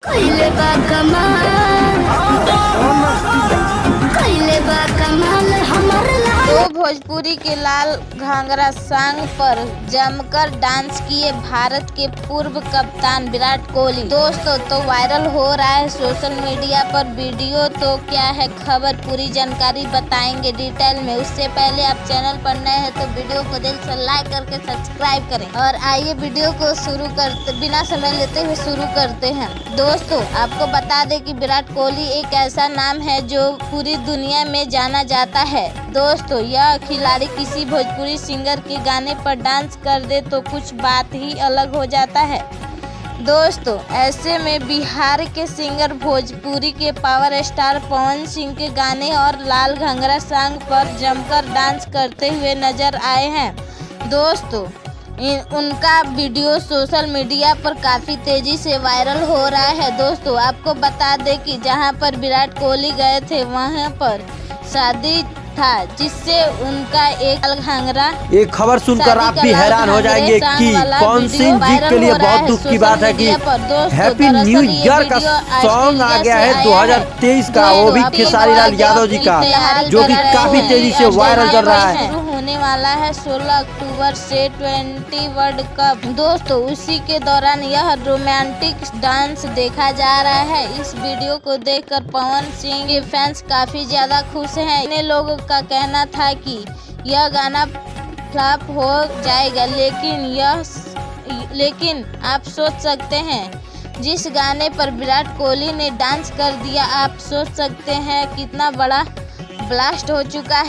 कइले बा कमाल हमर लाल। तो भोजपुरी के लाल घाघरा सॉन्ग पर जमकर डांस किए भारत के पूर्व कप्तान विराट कोहली। दोस्तों तो वायरल हो रहा है सोशल मीडिया पर वीडियो। तो क्या है खबर, पूरी जानकारी बताएंगे डिटेल में। उससे पहले आप चैनल पर नए हैं तो वीडियो को दिल से लाइक करके सब्सक्राइब करें। और आइए वीडियो को बिना समय लेते हुए शुरू करते हैं। दोस्तों आपको बता दें कि विराट कोहली एक ऐसा नाम है जो पूरी दुनिया में जाना जाता है। दोस्तों यह खिलाड़ी किसी भोजपुरी सिंगर के गाने पर डांस कर दे तो कुछ बात ही अलग हो जाता है। दोस्तों ऐसे में बिहार के सिंगर भोजपुरी के पावर स्टार पवन सिंह के गाने और लाल घाघरा सॉन्ग पर जमकर डांस करते हुए नजर आए हैं। दोस्तों उनका वीडियो सोशल मीडिया पर काफ़ी तेज़ी से वायरल हो रहा है। दोस्तों आपको बता दें कि जहां पर विराट कोहली गए थे वहां पर शादी था, जिससे उनका एक घाघरा एक खबर सुनकर आप भी हैरान हो जाएंगे कि पवन सिंह जी के लिए बहुत दुख की बात है कि हैप्पी न्यू ईयर का सॉन्ग आ गया है 2023 का, वो भी खेसारी लाल यादव जी का, जो कि काफी तेजी से वायरल चल रहा है। होने वाला है 16 अक्टूबर से 20 वर्ल्ड कप। दोस्तों उसी के दौरान यह रोमांटिक डांस देखा जा रहा है। इस वीडियो को देखकर पवन सिंह के फैंस काफी ज्यादा खुश हैं। इन्हें लोगों का कहना था कि यह गाना फ्लॉप हो जाएगा, लेकिन आप सोच सकते हैं जिस गाने पर विराट कोहली ने डांस कर दिया, आप सोच सकते हैं कितना बड़ा ब्लास्ट हो चुका है।